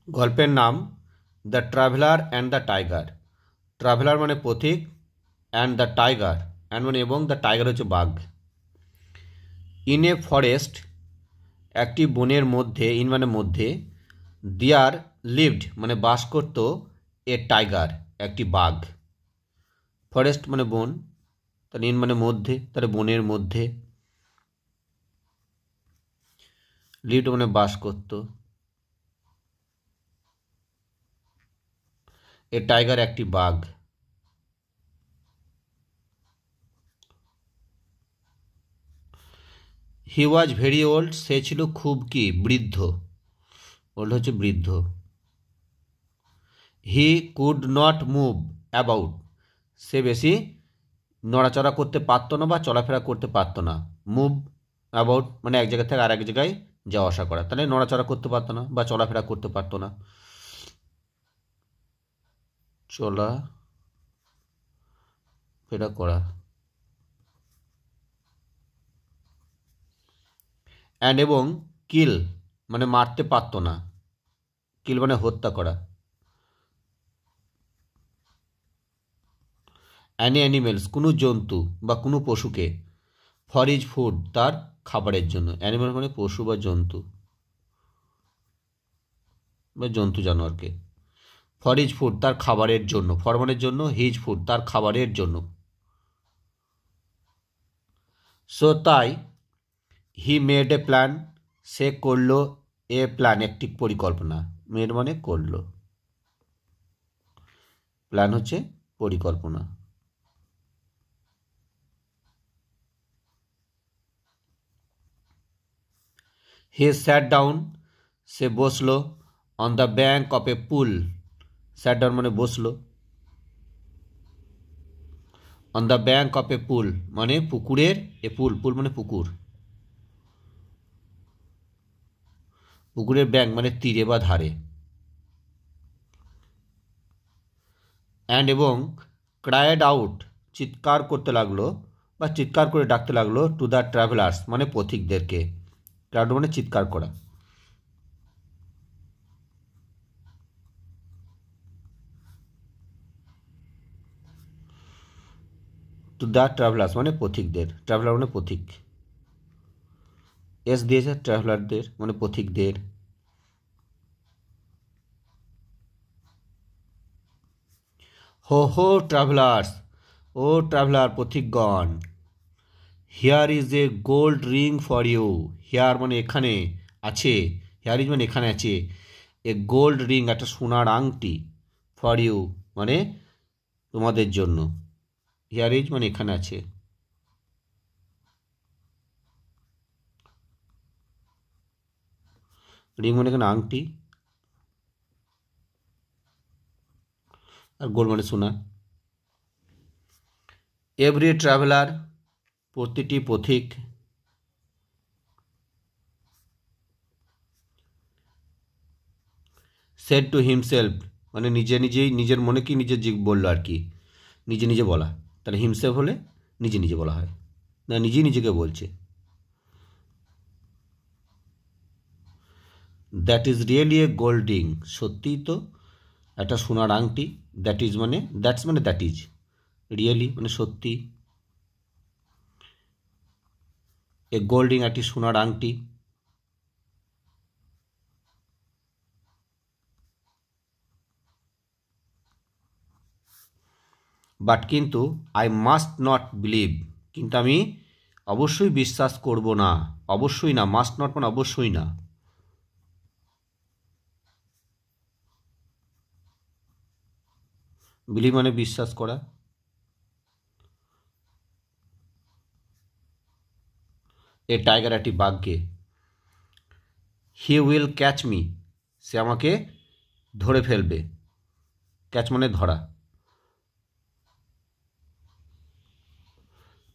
গল্পের নাম the traveller and the tiger. Traveller মানে পথিক, অ্যান্ড দ্য টাইগার, অ্যান্ড মানে এবং, দ্য টাইগার হচ্ছে বাঘ। ইন এ ফরেস্ট একটি বনের মধ্যে, ইন মানে মধ্যে, দেয়ার লিভড মানে বাস করত, এ টাইগার একটি বাঘ। ফরেস্ট মানে বন, তাহলে ইন মানে মধ্যে, তাহলে বনের মধ্যে, লিভড মানে বাস করত, এ টাইগার একটি বাঘ। হি ওয়াজ ভেরি ওল্ড, সে ছিল খুব কি বৃদ্ধ, ওল্ড হচ্ছে বৃদ্ধ। He could not move about, সে বেশি নড়াচড়া করতে পারতো না বা চলাফেরা করতে পারতো না। মুভ অ্যাবাউট মানে এক জায়গা থেকে আর এক জায়গায় যাওয়া আসা করা, তাহলে নড়াচড়া করতে পারতো না বা চলাফেরা করতে পারতো না, চলা ফেরা করা। অ্যান্ড এবং কিল মানে মারতে পারতো না, কিল মানে হত্যা করা। অ্যানি অ্যানিমেলস কোনো জন্তু বা কোনো পশুকে, ফর ইজ ফুড তার খাবারের জন্য। অ্যানিমেল মানে পশু বা জন্তু বা জন্তু জানোয়ারকে, ফর ইজ ফুড তার খাবারের জন্য, ফর মানের জন্য, হিজ ফুড তার খাবারের জন্য। সো তাই হি মেড এ প্ল্যান, সে করলো, এ প্ল্যান একটি পরিকল্পনা, মেড মানে করলো, প্ল্যান হচ্ছে পরিকল্পনা। হি স্যাট ডাউন, সে বসলো, on the bank of a pool, sat down মানে বসলো, on the bank of a pool মানে পুকুরের, এ পুল, পুল মানে পুকুর, পুকুরের ব্যাঙ্ক মানে তীরে বা ধারে। অ্যান্ড এবং ক্রায়েড আউট চিৎকার করতে লাগলো বা চিৎকার করে ডাকতে লাগলো, টু দ্য ট্রাভেলার্স মানে পথিকদেরকে। ক্রাউড মানে চিৎকার করা। টু দ্য ট্রাভেলার্স মানে পথিকদের, ট্রাভেলার মানে পথিক, এস দিয়েছে, ট্রাভেলারদের মানে পথিকদের। Ho ho travellers, O traveller পথিকগণ, here is a gold ring for you, here মানে এখানে আছে, হিয়ার ইজ মানে এখানে আছে, এ গোল্ড রিং একটা সোনার আংটি, ফর ইউ মানে তোমাদের জন্য, হিয়ার ইজ মানে এখানে আছে। রিং মানে এখানে আংটি, আর গোল্ড মানে সোনা। এভরি ট্রাভেলার প্রতিটি পথিক, সেড টু হিমসেলফ মানে নিজে নিজেই, নিজের মনে কি নিজে বললো আর কি, নিজে নিজে বলা, তাহলে হিমসেলফ হলে নিজে নিজে বলা হয়, না নিজেই নিজেকে বলছে। That is really A gold ring, সত্যিই তো একটা সোনার আংটি। দ্যাট ইজ মানে, দ্যাটস মানে দ্যাট ইজ, রিয়েলি মানে সত্যি, এ গোল্ড রিং একটি সোনার আংটি। বাট কিন্তু, আই মাস্ট নট বিলিভ কিন্তু আমি অবশ্যই বিশ্বাস করব না, অবশ্যই না, মাস্ট নট মানে অবশ্যই না, বিলিভ মানে বিশ্বাস করা। এ টাইগার একটি বাঘকে, হি উইল ক্যাচ মি সে আমাকে ধরে ফেলবে, ক্যাচ মানে ধরা,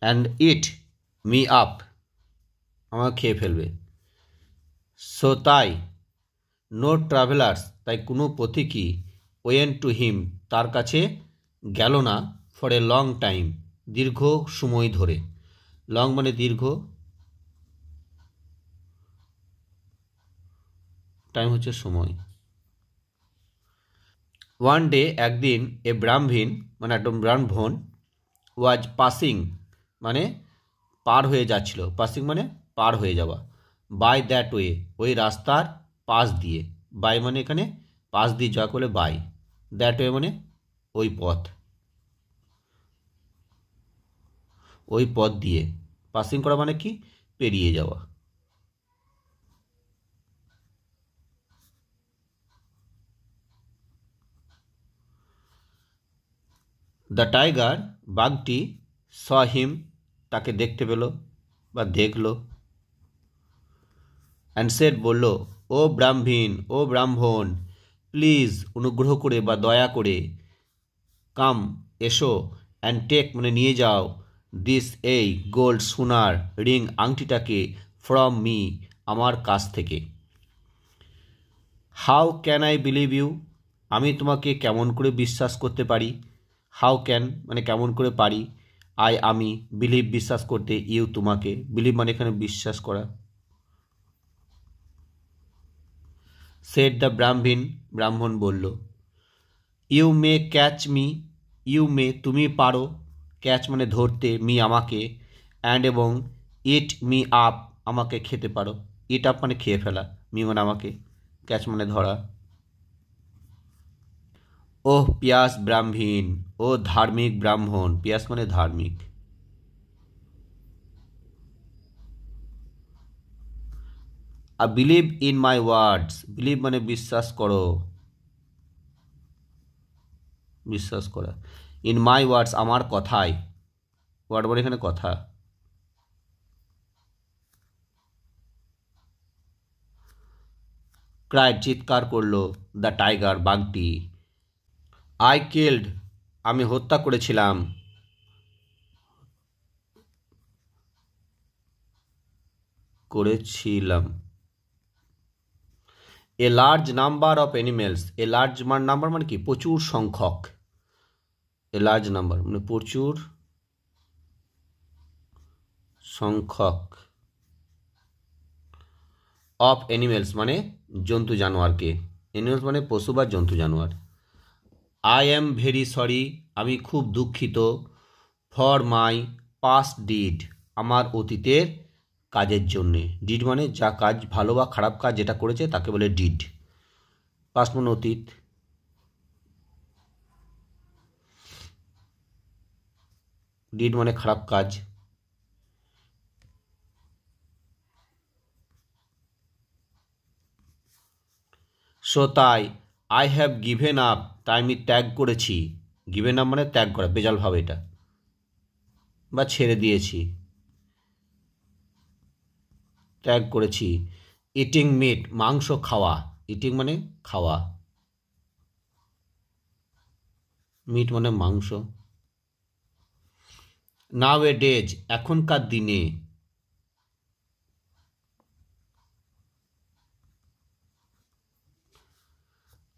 অ্যান্ড ইট মি আপ আমাকে খেয়ে ফেলবে। সো তাই, নো ট্রাভেলার্স তাই কোনো পথিকই, ওয়েন টু হিম তার কাছে গেল না, ফর এ লং টাইম দীর্ঘ সময় ধরে, লং মানে দীর্ঘ, টাইম হচ্ছে সময়। ওয়ান ডে একদিন এ ব্রাহ্মণ মানে একদম ব্রাহ্মণ ওয়াজ পাসিং মানে পার হয়ে যাচ্ছিল, পাসিং মানে পার হয়ে যাওয়া, বাই দ্যাট ওয়ে ওই রাস্তার পাশ দিয়ে, বাই মানে এখানে পাশ দিয়ে যা করলে বাই, দ্যাট ওয়ে মানে ওই পথ, ওই পথ দিয়ে, পাসিং করা মানে কি পেরিয়ে যাওয়া। দ্য টাইগার বাঘটি স হিম তাকে দেখতে পেল বা দেখলো, অ্যান্ড সেড বলল, ও ব্রাহ্মণ, ও ব্রাহ্মণ, প্লিজ অনুগ্রহ করে বা দয়া করে, কাম এসো, অ্যান্ড টেক মানে নিয়ে যাও, দিস এই গোল্ড সোনার রিং আংটিটাকে, ফ্রম মি আমার কাছ থেকে। How can I believe you আমি তোমাকে কেমন করে বিশ্বাস করতে পারি, হাউ ক্যান মানে কেমন করে পারি, আই আমি, বিলিভ বিশ্বাস করতে, ইউ তোমাকে, বিলিভ মানে এখানে বিশ্বাস করা। সেড দ্য ব্রাহ্মণ ব্রাহ্মণ বলল, you may catch me, you may তুমি পারো, ক্যাচ মানে ধরতে, মি আমাকে, অ্যান্ড এবং ইট মি আপ আমাকে খেতে পারো, ইট আপ মানে খেয়ে ফেলা, মি মানে আমাকে, ক্যাচ মানে ধরা। ওহ পিয়াস ব্রাহ্মণ, ও ধার্মিক ব্রাহ্মণ, পিয়াস মানে ধার্মিক। I believe in my words, believe মানে বিশ্বাস করো, বিশ্বাস করা, ইন মাই ওয়ার্ডস আমার কথায়, ওয়ার্ড মানে এখানে কথা। ক্রাইড চিৎকার করলো, দ্য টাইগার বাঘটি, আই কিল্ড আমি হত্যা করেছিলাম, a large number of animals, a large number মানে কি প্রচুর সংখ্যক, এ লার্জ নাম্বার মানে প্রচুর সংখ্যক, অফ অ্যানিমেলস মানে জন্তু জানোয়ারকে, অ্যানিমেলস মানে পশু বা জন্তু জানোয়ার। আই অ্যাম ভেরি সরি আমি খুব দুঃখিত, ফর মাই পাস্ট ডিড আমার অতীতের কাজের জন্যে, ডিড মানে যা কাজ ভালো বা খারাপ কাজ যেটা করেছে তাকে বলে ডিড, পাস্ট মানে অতীত। ডিড মানে খারাপ কাজ। সো তাই, আই হ্যাভ গিভেন আপ তাই আমি ত্যাগ করেছি, গিভেন আপ মানে ত্যাগ করা, বেজাল ভাব এটা, বা ছেড়ে দিয়েছি, ত্যাগ করেছি, ইটিং মিট মাংস খাওয়া, ইটিং মানে খাওয়া, মিট মানে মাংস। নাও এ ডেজ এখনকার দিনে,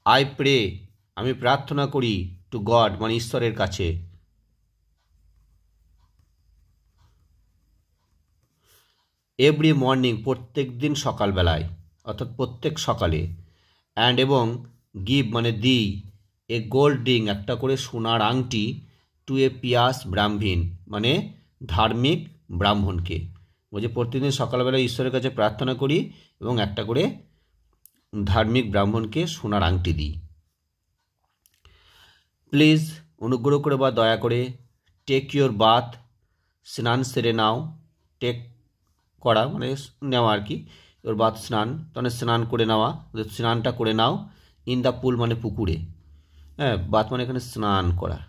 আই প্রে আমি প্রার্থনা করি, টু গড মানে ঈশ্বরের কাছে, এভরি মর্নিং প্রত্যেক দিন সকালবেলায়, অর্থাৎ প্রত্যেক সকালে, অ্যান্ড এবং গিভ মানে দিই, এ গোল্ড রিং একটা করে সোনার আংটি, টু এ পিয়াস ব্রাহ্মণ মানে ধার্মিক ব্রাহ্মণকে, বলছে প্রতিদিন সকালবেলা ঈশ্বরের কাছে প্রার্থনা করি এবং একটা করে ধার্মিক ব্রাহ্মণকে সোনার আংটি দিই। প্লিজ অনুগ্রহ করে বা দয়া করে, টেক ইউর বাথ স্নান সেরে নাও, টেক করা মানে নেওয়া আর কি, ওর বাথ স্নান তাহলে স্নান করে নেওয়া, স্নানটা করে নাও, ইন দ্য পুল মানে পুকুরে, হ্যাঁ বাথ মানে এখানে স্নান করা,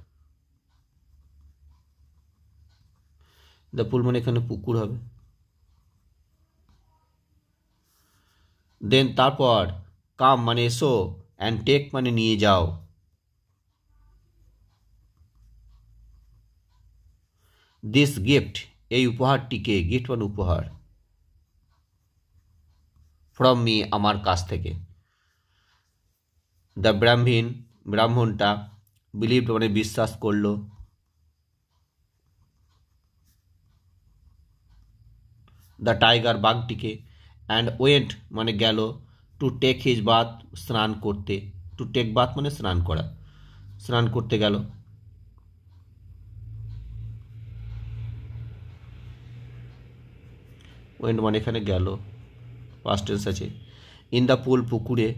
দ্য পুল মানে এখানে পুকুর হবে। দেন তারপর, কাম মানে এসো, অ্যান্ড টেক মানে নিয়ে যাও, দিস গিফট এই উপহারটিকে, গিফট মানে উপহার, ফ্রম মি আমার কাছ থেকে। দ্য ব্রাহ্মণ ব্রাহ্মণটা, বিলিভ মানে বিশ্বাস করলো, দ্য টাইগার বাঘটিকে, অ্যান্ড ওয়েন্ট মানে গেল, টু টেক হিজ বাথ স্নান করতে, টু টেক বাথ মানে স্নান করা, স্নান করতে গেল। ওয়েন্ট মানে এখানে গেল, পাস্ট টেন্স আছে। ইন দ্য পুল পুকুরে।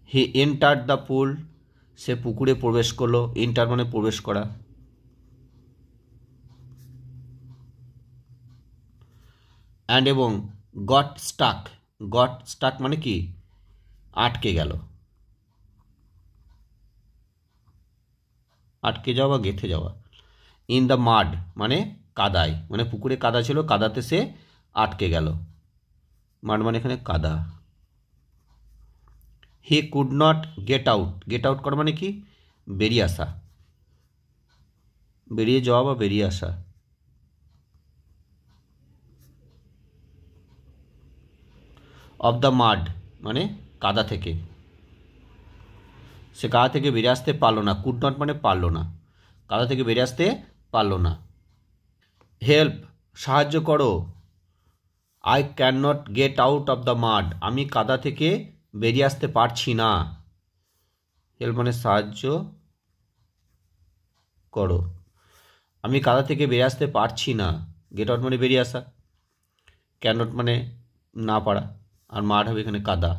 হি এন্টার্ড দ্য পুল, সে পুকুরে প্রবেশ করলো। এন্টার মানে প্রবেশ করা। অ্যান্ড এবং গট স্টাক, গট স্টাক মানে কি আটকে গেল, আটকে যাওয়া বা গেঁথে যাওয়া। ইন দ্য মাড মানে কাদায়, মানে পুকুরে কাদা ছিল, কাদাতে সে আটকে গেল। মাড মানে এখানে কাদা। হি could not get out, get out করা মানে কি বেরিয়ে আসা, বেরিয়ে যাওয়া বা বেরিয়ে আসা। অফ দ্য মাড মানে কাদা থেকে, সে কাদা থেকে বেরিয়ে আসতে পারলো না। কুড নট মানে পারলো না, কাদা থেকে বেরিয়ে আসতে পারলো না। হেল্প সাহায্য করো। I can not get out of the মাড, আমি কাদা থেকে বেরিয়ে আসতে পারছি না। হেল্প মানে সাহায্য করো, আমি কাদা থেকে বেরিয়ে আসতে পারছি না। গেট আউট মানে বেরিয়ে আসা, ক্যান নট মানে না পারা, আর মাড হবে এখানে কাদা।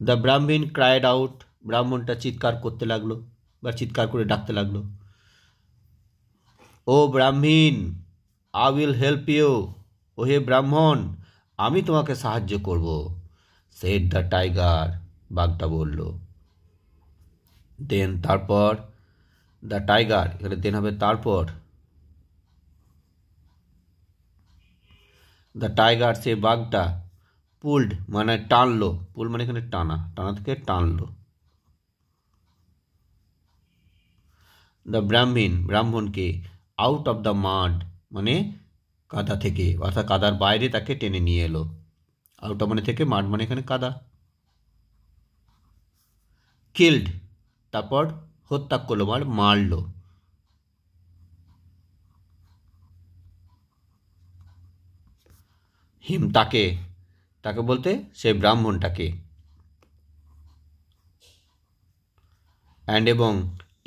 দ্য ব্রাহ্মণ ক্রাইড আউট, ব্রাহ্মণটা চিৎকার করতে লাগলো বা চিৎকার করে ডাকতে লাগলো। ও ব্রাহ্মণ, আই উইল হেল্প ইউ, ও হে ব্রাহ্মণ আমি তোমাকে সাহায্য করব। সেড দ্য টাইগার, বাঘটা বলল। দেন তারপর, দ্য টাইগার এখানে দেন হবে তারপর। দ্য টাইগার সে বাঘটা, পুলড মানে টানলো, পুল মানে এখানে টানা, টানা থেকে টানলো। দ্য ব্রাহ্মণ ব্রাহ্মণকে, আউট অফ দ্য মাড মানে কাদা থেকে, অর্থাৎ কাদার বাইরে তাকে টেনে নিয়ে এলো। আউট অফ মানে থেকে, মাড মানে এখানে কাদা। কিল্ড তারপর হত্যা করলো মানে মারলো। হিম তাকে, তাকে বলতে সেই ব্রাহ্মণটাকে। অ্যান্ড এবং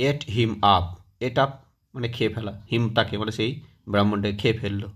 এট হিম আপ, এট আপ মানে খেয়ে ফেলা, হিম তাকে মানে সেই ব্রাহ্মণটাকে খেয়ে ফেললো।